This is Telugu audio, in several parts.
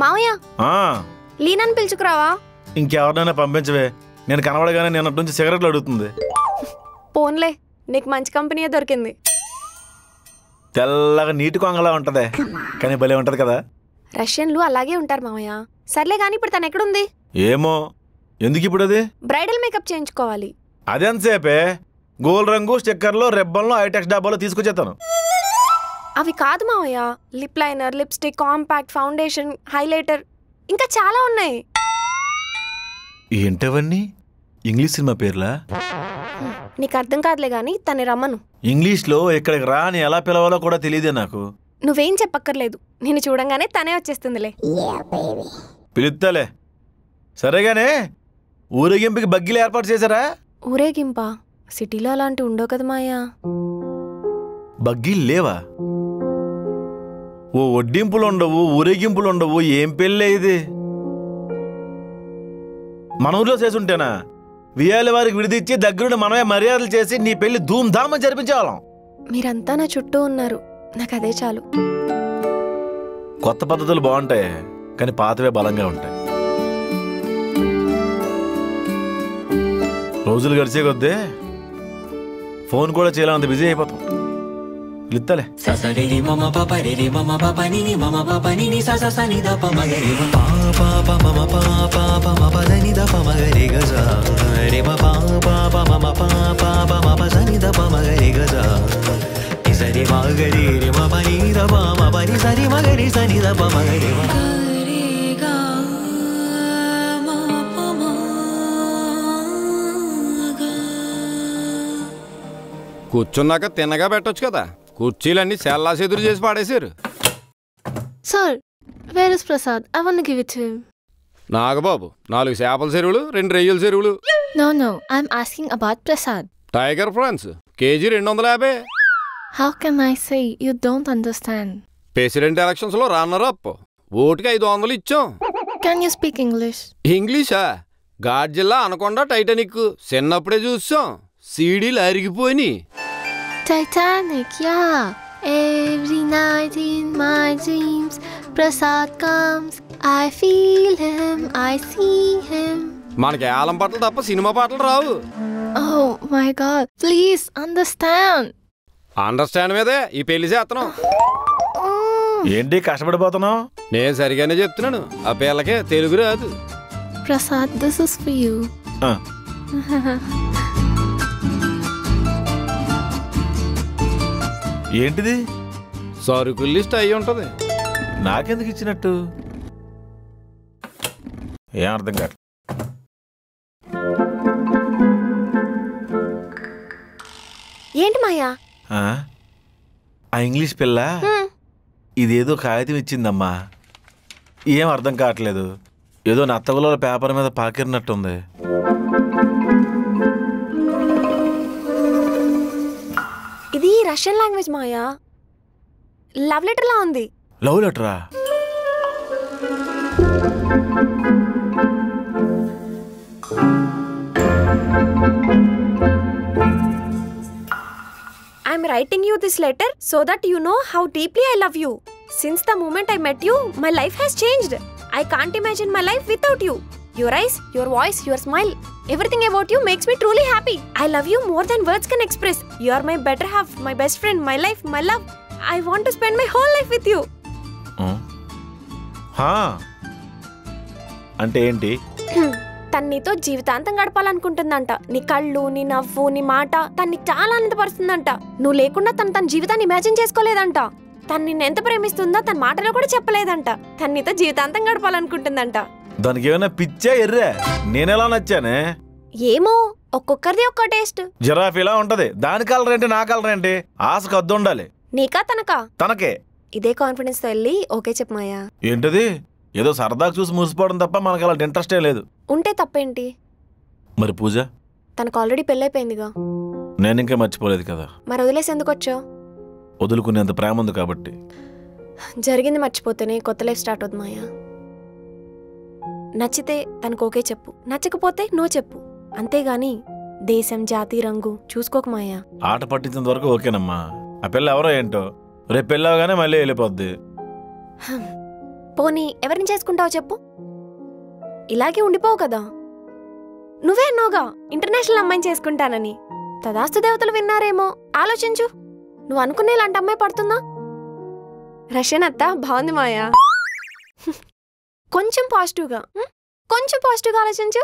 మావయ్య లీనాని పిలుచుకురావా? ఇంకెవరినైనా పంపించవే, నేను కనబడగానే నేను అటు నుంచి సిగరెట్లు అడుగుతుంది. పోన్లే, నీకు మంచి కంపెనీ దొరికింది. తెల్లగా నీటి కొంగలా ఉంటదే, కానీ భలే ఉంటది కదా. రష్యన్లు అలాగే ఉంటారు మావయ్య. సర్లే గాని ఇప్పుడు తను ఎక్కడుంది? ఏమో, ఎందుకు ఇప్పుడు? అది బ్రైడల్ మేకప్ చేయించుకోవాలి. అదెంతసేపే? గోల్డ్ రంగు స్టిక్కర్లు, రెబ్బన్లు, ఐటెక్స్ డబ్బాలు తీసుకొచ్చేస్తాను. అవి కాదు మావయ్య, lip liner, lipstick, compact, foundation, highlighter, ఇంకా చాలా ఉన్నాయి. ఏంటవన్నీ? ఇంగ్లీష్ సినిమా పేర్లా? నీకు అర్థం కాదులే గాని తను రమ్మను. ఇంగ్లీష్లో ఇక్కడికి రా అని ఎలా పిలవాలో కూడా తెలియదే నాకు. నువ్వేం చెప్పక్కర్లేదు, నేను చూడంగానే తనే వచ్చేస్తుందిలే. పిలుస్తాలే. సరేగానే, ఊరేగింపుకి బగ్గిలు ఏర్పాటు చేశారా? ఊరేగింపా? సిటీలో అలాంటి ఉండవు కదా మాయా. బగ్గీలు లేవా? ఓ వడ్డింపులు ఉండవు, ఊరేగింపులు ఉండవు, ఏం పెళ్ళే ఇది? మన ఊర్లో చేసుంటేనా వియాల వారికి విడిదిచ్చి దగ్గరుండి మనమే మర్యాదలు చేసి నీ పెళ్లి ధూమ్ధామని జరిపించేవాళ్ళం. మీరంతా నా చుట్టూ ఉన్నారు, నాకు అదే చాలు. కొత్త పద్ధతులు బాగుంటాయి, కానీ పాతవే బలంగా ఉంటాయి. రోజులు గడిచే కొద్దీ ఫోన్ కూడా చేయాలంత బిజీ అయిపోతాం. లిత్తలే. కూర్చున్నాక తిన్నగా పెట్టొచ్చు కదా, కుర్చీలన్నీ సెల్లాస్ ఎదురు చేసి పాడేశారు. Sir, where is Prasad? I want to give it to him. Nagababu 4 చేపల చెరువులు, 2 రొయ్యల చెరువులు. No, I'm asking about Prasad. Tiger prawns KG 250. How can I say you don't understand? President elections లో రన్నర్ అప్, ఓటుకి 500 ఇచ్చాం. Can you speak English? ఇంగ్లీషా? గాడ్జిల్లా, అనకొండ, టైటానిక్ చిన్నప్పుడే చూసాం, సీడీలు అరిగిపోయి. Titanic, yeah. Every night in my dreams, Prasad comes. I feel him, I see him. మనకి ఆలం పాటలు తప్ప సినిమా పాటలు రావు. Oh my God, please understand. Understand మీదే ఈ పెళ్లి చేస్తున్నాం. ఏంటి కష్టపడిపోతున్నావు? నేను సరిగానే చెప్తున్నాను, ఆ పిల్లకే తెలుగు రాదు. Prasad, this is for you. ఏంటిది? సరుకుల లిస్ట్ అయ్యి ఉంటది. నాకెందుకు ఇచ్చినట్టు? ఏం అర్థం కాదు. ఏంటి మాయా? ఆ ఇంగ్లీష్ పిల్ల ఇదేదో కాగితం ఇచ్చిందమ్మా, ఏం అర్థం కావట్లేదు. ఏదో నత్తగుల పేపర్ మీద పాకిరినట్టుంది. ఇది రష్యన్ లాంగ్వేజ్ మాయా, లవ్ లెటర్ లా ఉంది. Love లెటరా? I'm writing you this letter so that you know how deeply I love you. Since the moment I met you, my life has changed. I can't imagine my life without you. Your eyes, your voice, your smile, everything about you makes me truly happy. I love you more than words can express. You are my better half, my best friend, my life, my love. I want to spend my whole life with you. అంటే ఏంటి? తను నీతో జీవితాంతం గడపాలనుకుంటుందంట. నీ కళ్ళు, నీ నవ్వు, నీ మాట తన్ని చాలా ఆనందపరుస్తుందంట. నువ్వు లేకుండా తన జీవితాన్ని ఇమాజిన్ చేసుకోలేదంట. తను నిన్ను ఎంత ప్రేమిస్తుందో తన మాటలో కూడా చెప్పలేదంట. తను నీతో జీవితాంతం గడపాలనుకుంటుందంట. దానికి ఏమైనా పిచ్చా ఎర్రే? నేనెలా నచ్చానే? ఏమో, ఒక్కొక్కరిది ఒక్కో టేస్ట్. జిరాఫీలా ఉంటది, దాని కలర్ ఏంటి నా కలర్ ఏంటి? ఆశకు అద్దు ఉండాలి. నీకా తనకా? తనకే. ఇదే కాన్ఫిడెన్స్ తో వెళ్ళి ఓకే చెప్పమాయా. ఏంటది? ఏదో సరదాగా చూసి మురిసిపోవడం తప్ప మనకు అలాంటి ఇంట్రెస్టే లేదు. ఉంటే తప్పేంటి? మరి పూజ? తనకు ఆల్రెడీ పెళ్ళైపోయిందిగా. నేను ఇంకా మర్చిపోలేదు కదా. మరి వదిలేసి ఎందుకు వచ్చావు? వదులుకునేంత ప్రేమ ఉంది కాబట్టి. జరిగింది మర్చిపోతేనే కొత్త లైఫ్ స్టార్ట్ అవుతుంది మాయా. నచ్చితే తనకు ఓకే చెప్పు, నచ్చకపోతే నో చెప్పు, అంతేగాని దేశం, జాతి, రంగు చూసుకోక మాయా. ఆట పట్టించేంత వరకు ఓకేనమ్మా. ఆ పిల్ల ఎవరో ఏంటో, రేపు పెళ్ళవగానే మళ్ళీ వెళ్ళిపోద్ది. పోనీ ఎవరిని చేసుకుంటావో చెప్పు. ఇలాగే ఉండిపోవు కదా. నువ్వే అన్నావుగా ఇంటర్నేషనల్ అమ్మాయిని చేసుకుంటానని. తదాస్తు దేవతలు విన్నారేమో. ఆలోచించు. నువ్వు అనుకునే ఇలాంటి అమ్మాయి పడుతుందా? రష్యన్ అత్త బాగుంది మాయా. కొంచెం పాజిటివ్గా ఆలోచించు.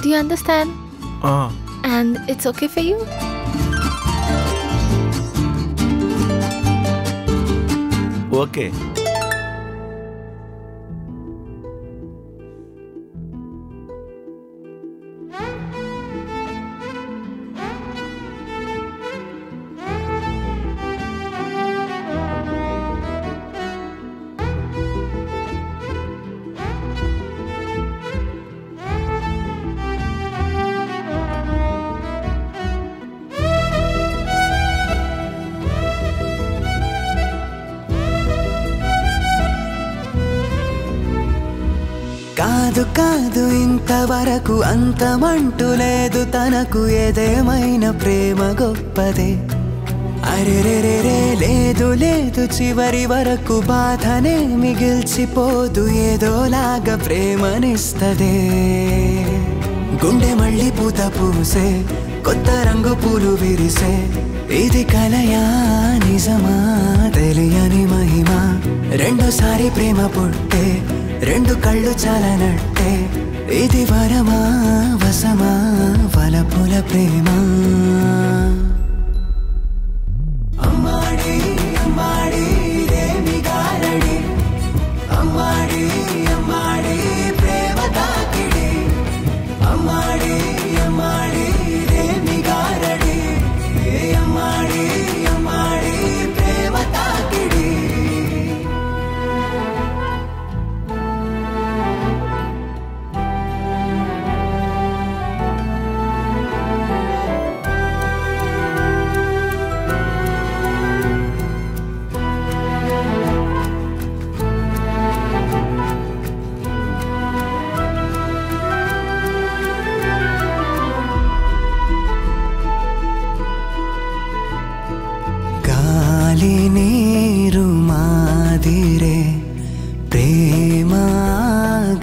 Do you understand? And it's okay for you? Okay. కాదు కాదు ఇంతవరకు అంతమంటూ లేదు తనకు. ఏదేమైనా ప్రేమ గొప్పదే. అరెరెరెరే లేదు లేదు చివరి వరకు బాధనే మిగిల్చిపోదు. ఏదోలాగా ప్రేమనిస్తదే. గుండె మళ్ళీ పూత పూసే కొత్త రంగు పూలు విరిసే. ఇది కలయా నిజమా తెలియని మహిమ. రెండోసారి ప్రేమ పుట్టే రెండు కళ్ళు చాలనట్టే. ఇది వరమా వసమా వలపుల ప్రేమ. అమ్మాడి అమ్మాడి రేమి గారడి. అమ్మాడి అమ్మాడి ప్రేమ తాకిడి. అమ్మాడి అమ్మాడి రేమి గారడి. అమ్మాడి అమ్మాడి ప్రేమ తాకిడి. నీరు మాదిరే ప్రేమ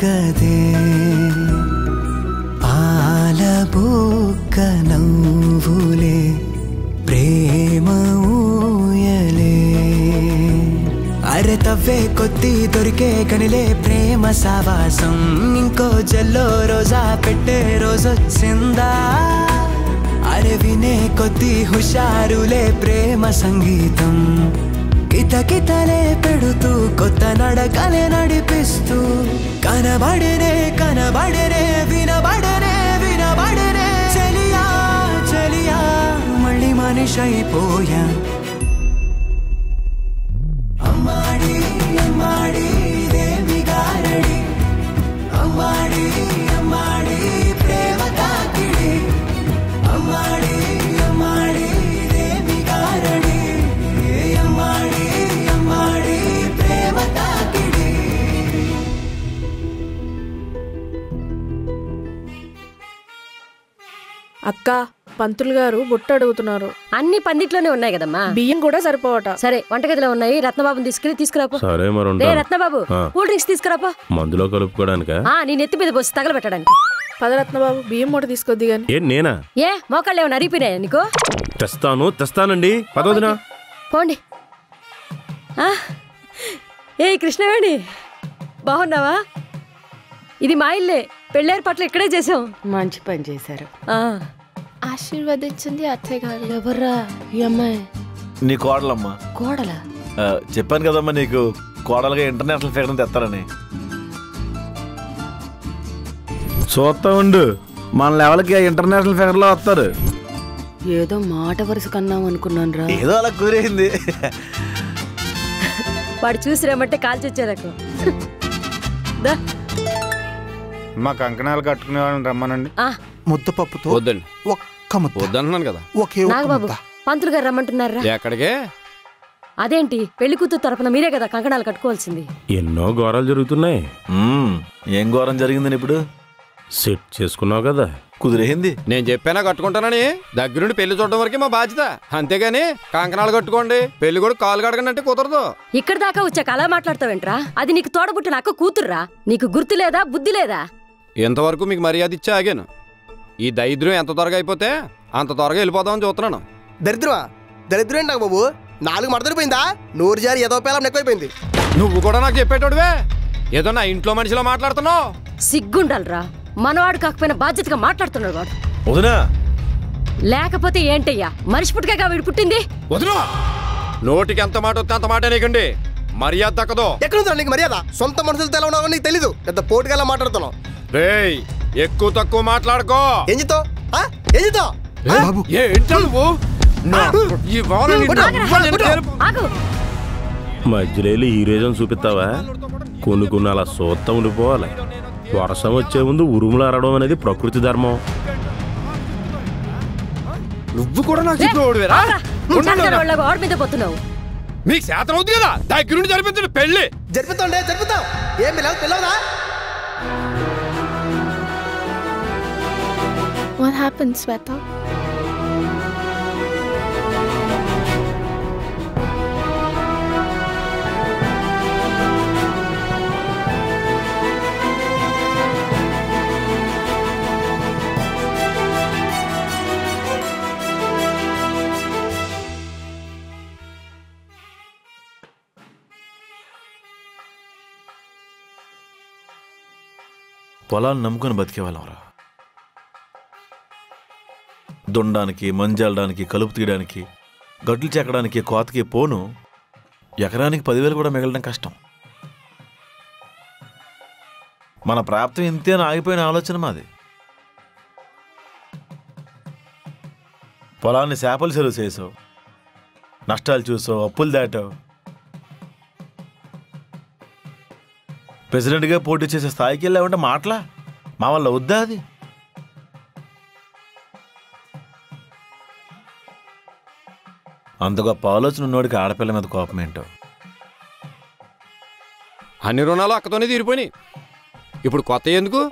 గదే. పాలబుక్క నవ్వులే ప్రేమ ఊయలే. అరె తవ్వే కొద్ది దొరికే కనిలే ప్రేమ సావాసం. ఇంకో జల్లో రోజా పెట్టే రోజొచ్చిందా. అరే వినే కొద్ది హుషారులే ప్రేమ సంగీతం. కితకితలే పెడుతూ కొత్త నడకలే నడిపిస్తూ. కనబడనే కనబడనే వినబడనే వినబడనే. చెలియా చెలియా మళ్ళీ మనిషి అయిపోయా. అమ్మాడి అమ్మాడి రేమి గారడి. అమ్మాడి అమ్మాడి ప్రేమ తాకిడి. అమ్మాడి అమ్మాడి రేమి గారడి. అమ్మాడి అమ్మాడి ప్రేమ తాకిడి. అక్క పంతులు గారు బుట్ట అడుగుతున్నారు. అన్ని పందిట్లోనే ఉన్నాయి కదమ్మా. బియ్యం కూడా సరిపోవట. సరే వంటగదిలో ఉన్నాయి. రత్నబాబుని తీసుకురాపో. సరే మరి రత్నబాబు కూల్ డ్రింక్స్ తీసుకురాపో. మందులో కలుపుకోవడానికా? నీ నెత్తి మీద పోసి తగలబెట్టడానికి. పదరత్నబాబు బియ్యం మూట తీసుకొద్ది గాని. ఏ నేనా? ఏ మోకాళ్ళు ఏమైనా అరిగిపోయినాయా నీకు? తెస్తానండి పదవదినా. పోండి. ఏ కృష్ణవేణి బాగున్నావా? ఇది మా ఇల్లే. పెళ్ళేర్పాట్లు ఇక్కడే చేసాం. మంచి పని చేశారు. ఆశీర్వదించింది అత్తయ్య గారు. ఎవర్రా ఈ అమ్మాయి? నీ కోడలమ్మా. కోడలా? చెప్పాను కదమ్మా నీకు కోడలుగా ఇంటర్నేషనల్ ఫిగర్ తెస్తారని. చూస్తా ఉండు మన లెవెల్కి ఇంటర్నేషనల్ ఫిగర్ లో వస్తారు. ఏదో మాట వరుస కన్నాం అనుకున్నాను రా. ఏదో అలా కుదిరింది. వాడు చూసిరామంటే కాల్చొచ్చారు. మా కంకణాలు కట్టుకునే వాళ్ళని రమ్మనండి. ముద్దపప్పుతో వద్దండి. ఒక్క ముద్ద వద్దన్నాను కదా. నాగబాబు పంతులు గారు రమ్మంటున్నారా? ఎక్కడికే? అదేంటి పెళ్లి కూతురు తరపున మీరే కదా కంకణాలు కట్టుకోవాల్సింది. ఎన్నో ఘోరాలు జరుగుతున్నాయి. ఏం ఘోరం జరిగిందని ఇప్పుడు సెట్ చేసుకున్నావు కదా, కుదిరేంది. నేను చెప్పానా కట్టుకుంటానని. దగ్గరుండి పెళ్లి చూడడం వరకే మా బాధ్యత, అంతేగాని కంకణాలు కట్టుకోండి పెళ్లి కూడా కాలు కడగండి అంటే కుదరదు. ఇక్కడ దాకా వచ్చాక అలా మాట్లాడతావేంట్రా? అది నీకు తోడబుట్టిన అక్క కూతుర్రా. నీకు గుర్తు లేదా, బుద్ధి లేదా? ఇంతవరకు మీకు మర్యాద ఇచ్చి ఆగాను. ఈ దరిద్రం ఎంత త్వరగా అయిపోతే అంత త్వరగా వెళ్ళిపోదామని చూస్తున్నాను. దరిద్రమా? దరిద్రం ఏంటి నాకు బాబు? 4 మడతడిపోయిందా? 100 జారి ఏదో పేలం ఎక్కువైపోయింది. నువ్వు కూడా నాకు చెప్పేటోడువే, ఏదో నా ఇంట్లో మనిషిలో మాట్లాడుతున్నావు. సిగ్గుండాలరా, మనవాడు కాకపోయినా బాధ్యతగా మాట్లాడుతున్నాడు వాడు. వదినా లేకపోతే ఏంటయ్యా, మనిషి పుట్టుకగా వీడు పుట్టింది. వదినా, నోటికి ఎంత మాట వస్తే అంత మాట నీకండి, మర్యాద దక్కదు. ఎక్కడుందా నీకు మర్యాద? సొంత మనుషులతో ఎలా ఉన్నావో నీకు తెలీదు, పెద్ద పోటుగా మాట్లాడుతున్నావు. రేయ్, ఎక్కువ తక్కువ మాట్లాడుకో. ఏం చెప్తావు? ఏం చెప్తావు? మధ్యలో వెళ్ళి హీరోజం చూపిస్తావా? కొన్ని అలా సూత్తం ఉండిపోవాలి. వర్షం వచ్చే ముందు ఉరుములు అరవడం అనేది ప్రకృతి ధర్మం. నువ్వు కూడా నాకు చెప్పేవాడువేరా? వాడి మీద పోతున్నావు. మీకు శాతం అవుతుంది కదా, దగ్గరుండి జరిపించండి పెళ్లి. జరిపిస్తాండే జరిపిస్తాం. ఏం పిల్లవదా? What happened, Sweta? పొలాన్ని నమ్ముకొని బతికేవాళ్ళంరా. దున్నడానికి, మంజాలడానికి, కలుపు తీయడానికి, గడ్లు చెక్కడానికి, కోతకి పోను ఎకరానికి 10,000 కూడా మిగలడం కష్టం. మన ప్రాప్తం ఇంతే అని ఆగిపోయిన ఆలోచన మాది. పొలాన్ని చేపలు చెరువు చేసావు, నష్టాలు చూసావు, అప్పులు దాటావు. ప్రెసిడెంట్గా పోటీ చేసే స్థాయికి వెళ్ళామంటే మాటలా? మా వల్ల వద్దా అది? అంత గొప్ప ఆలోచన ఉన్నోడికి ఆడపిల్ల మీద కోపం ఏంటో. అన్ని రుణాలు అక్కతోనే తీరిపోయినాయి, ఇప్పుడు కొత్త ఎందుకు?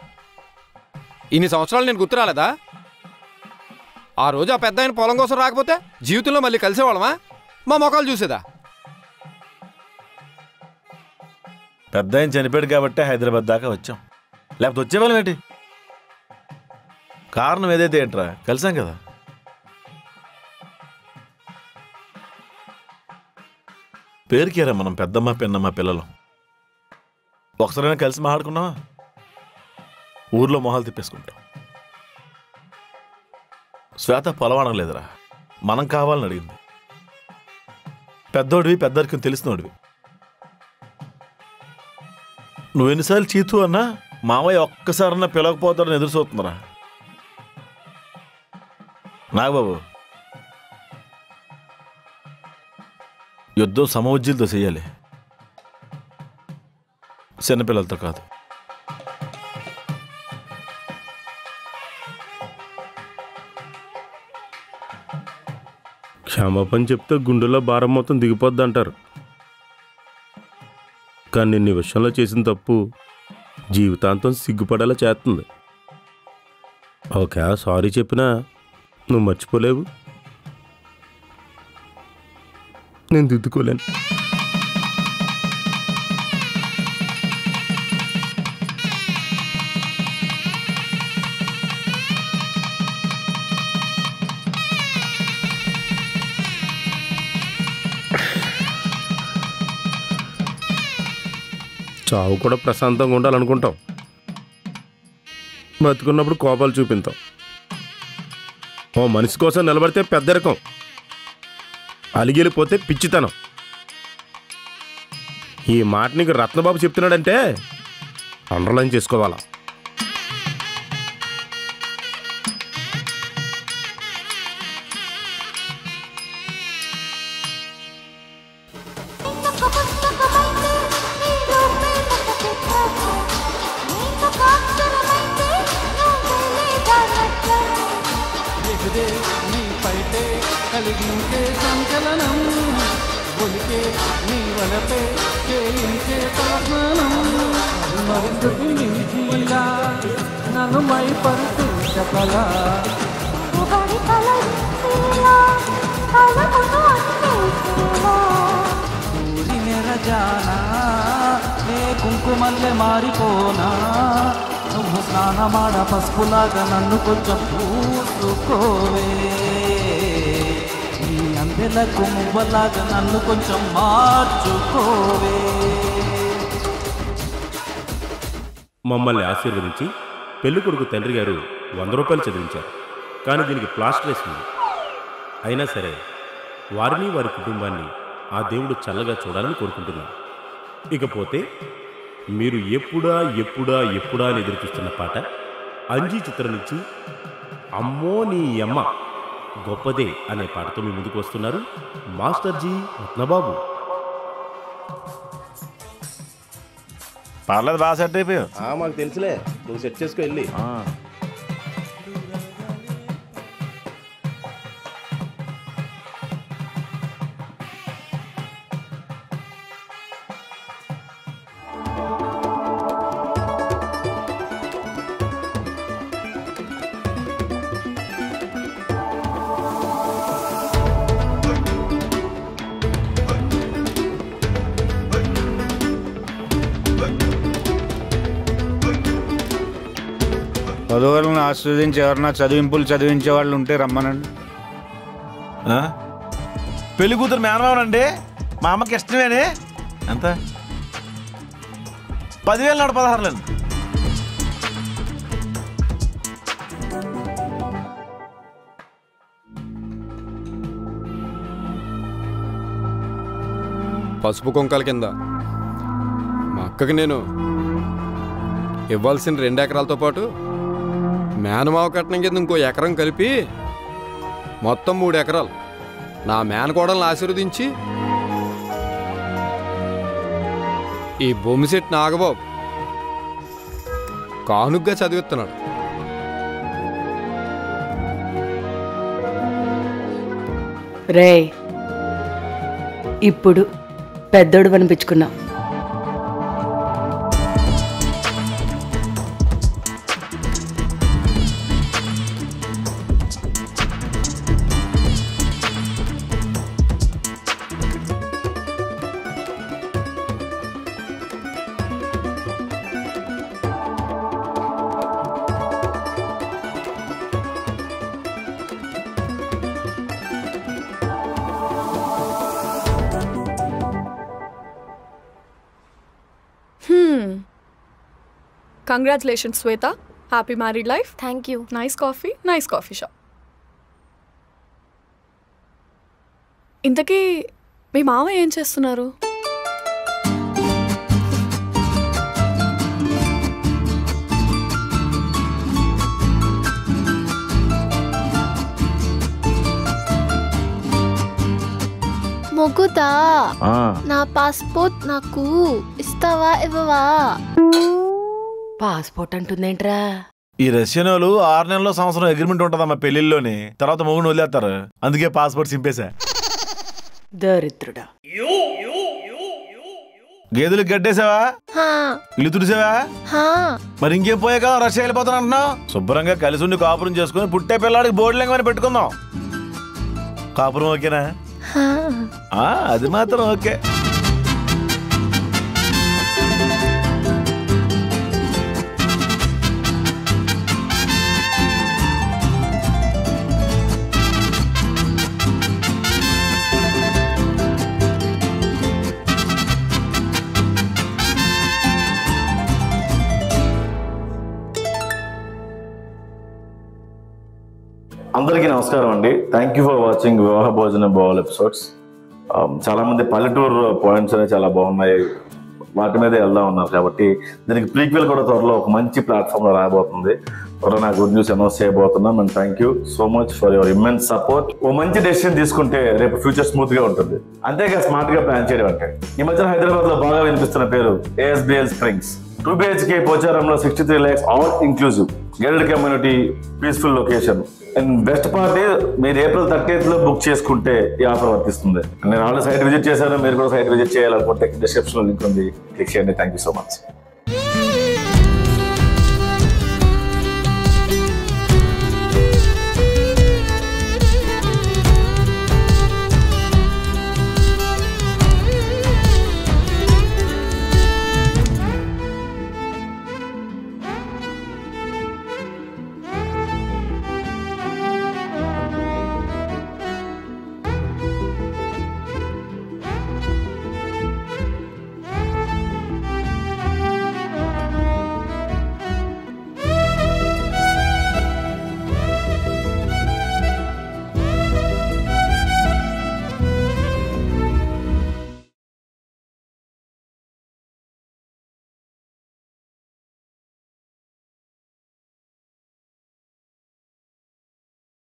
ఇన్ని సంవత్సరాలు నేను గుర్తు రాలేదా? ఆ రోజు ఆ పెద్ద ఆయన పొలం కోసం రాకపోతే జీవితంలో మళ్ళీ కలిసేవాళ్ళమా? మా మొఖాలు చూసేదా? పెద్ద ఆయన చనిపోయాడు కాబట్టి హైదరాబాద్ దాకా వచ్చాం, లేకపోతే వచ్చేవాళ్ళం ఏంటి? కారణం ఏదైతే ఏంట్రా, కలిసాం కదా. పేరుకేరా మనం పెద్దమ్మ పిన్నమ్మ పిల్లలు. ఒకసారైనా కలిసి మాట్లాడుకున్నావా? ఊర్లో మొహాలు తిప్పేసుకుంటాం. శ్వేత పొలం అడగలేదురా, మనం కావాలని అడిగింది. పెద్దోడివి, పెద్దరికి తెలిసినోడివి. నువ్వెన్నిసార్లు చీతు అన్నా మామయ్య ఒక్కసారన్నా పిలవకపోతాడని ఎదురు చూస్తున్నారా? నాగబాబు, యుద్ధం సమవుజ్జీలతో చెయ్యాలి, చిన్నపిల్లలతో కాదు. క్షమాపణ చెప్తే గుండెలో భారం మొత్తం దిగిపోద్ది అంటారు, కానీ నీ విషయంలో చేసిన తప్పు జీవితాంతం సిగ్గుపడేలా చేస్తుంది. ఓకే, సారీ చెప్పినా నువ్వు మర్చిపోలేవు, నేను దిద్దుకోలేను. చావు కూడా ప్రశాంతంగా ఉండాలనుకుంటాం, బతుకున్నప్పుడు కోపాలు చూపించాం. ఓ మనిషి కోసం నిలబడితే పెద్దరికం, అలిగిలిపోతే పిచ్చితనం. ఈ మాట నీకు రత్నబాబు చెప్తున్నాడంటే అండర్లైన్ చేసుకోవాలా. కలిగించే సంచలనం ఒలికే నీ వలపే చేయించే తలస్నానం మరిందుకు మించిలా నన్ను మైపరుతుంచకలా జానా నే కుంకుమల్లె మారిపోనా నువ్వు స్నానమాడ పసుపులాగా నన్ను కొంచెం పూసుకోవే నీ అందెలకు మువ్వలాగా నన్ను కొంచెం మార్చుకోవే. మమ్మల్ని ఆశీర్వదించి పెళ్ళికొడుకు తండ్రి గారు 100 రూపాయలు చదివించారు. కానీ దీనికి ప్లాస్టర్ వేసింది. అయినా సరే వారిని వారి కుటుంబాన్ని ఆ దేవుడు చల్లగా చూడాలని కోరుకుంటున్నాను. ఇకపోతే మీరు ఎప్పుడా ఎప్పుడా ఎప్పుడా అని ఎదురుచూస్తున్న పాట అంజీ చిత్రం నుంచి అమ్మో నీ అమ్మ గొప్పదే అనే పాటతో మీ ముందుకు వస్తున్నారు మాస్టర్ జీ రత్నబాబు. పర్లేదు, బాగా సెట్ అయిపోయావు. మాకు తెలుసులే, నువ్వు సెట్ చేసుకో వెళ్ళి. చదువులను ఆస్వాదించి ఎవరన్నా చదివింపులు చదివించే వాళ్ళు ఉంటే రమ్మనండి. పెళ్లి కూతురు మేనమావనండి, మా అమ్మకి ఇష్టమేనే. ఎంత? 10,000 నాడు 16,000. పసుపు కుంకాల కింద మా అక్కకి నేను ఇవ్వాల్సిన 2 ఎకరాలతో పాటు మేనమావ కట్నం కింద ఇంకో ఎకరం కలిపి మొత్తం 3 ఎకరాలు నా మేనకోడలను ఆశీర్వదించి ఈ బొమ్మిశెట్టి నాగబాబు కానుగ్గా చదివిస్తున్నాడు. రే ఇప్పుడు పెద్దోడు అనిపించుకున్నావు. Congratulations, Sweta. Happy married life. Thank you. Nice coffee shop. ఇంతకీ మీ మామ ఏం చేస్తున్నారు? మొగుతా, నా పాస్పోర్ట్ నాకు ఇస్తావా ఇవ్వవా? పాస్పోర్ట్ అంటుందేంట్రా? ఈ రష్యన్ వాళ్ళు 6 నెలల్లో సంవత్సరం అగ్రిమెంట్ ఉంటుందమ్మా పెళ్లిలోని. తర్వాత మొగుడు వదిలేస్తారు, అందుకే పాస్పోర్ట్ సింపేశా. దరిద్రుడా. గేదెలకు గడ్డేసావా? ఇల్లు తుడిసావా? మరి ఇంకేం పోయాక రష్యా వెళ్ళిపోతాను అంటున్నావు? శుభ్రంగా కలిసి ఉండి కాపురం చేసుకుని పుట్టే పిల్లాడికి బోర్డులేమని పెట్టుకుందాం. కాపురం ఓకేనా? అది మాత్రం ఓకే. అందరికీ నమస్కారం అండి. థ్యాంక్ యూ ఫర్ వాచింగ్ వివాహ భోజన బాల్ ఎపిసోడ్స్. చాలా మంది పల్లెటూరు పాయింట్స్ అనేవి చాలా బాగున్నాయి, వాటి మీద వెళ్దా ఉన్నారు. కాబట్టి దీనికి ప్రీక్వెల్ కూడా త్వరలో ఒక మంచి ప్లాట్ఫామ్ లో రాబోతుంది. త్వరలో నా గుడ్ న్యూస్ అనౌన్స్ చేయబోతున్నాం. And thank you so much for your immense support. ఓ మంచి డెసిషన్ తీసుకుంటే రేపు ఫ్యూచర్ స్మూత్ గా ఉంటుంది. అంతేగా స్మార్ట్ గా ప్లాన్ చేయడం అంటే. ఈ మధ్యన హైదరాబాద్ లో బాగా వినిపిస్తున్న పేరు ASBL springs. 2 BHK పోచారంలో 63 lakhs all inclusive, guided community, peaceful location, and best part మీరు April 30th బుక్ చేసుకుంటే ఈ ఆఫర్ వర్తిస్తుంది. నేను ఆల్రెడీ సైట్ విజిట్ చేశాను, మీరు కూడా సైట్ విజిట్ చేయాలనుకుంటే డిస్క్రిప్షన్ లో లింక్ ఉంది, క్లిక్ చేయండి. Thank you so much.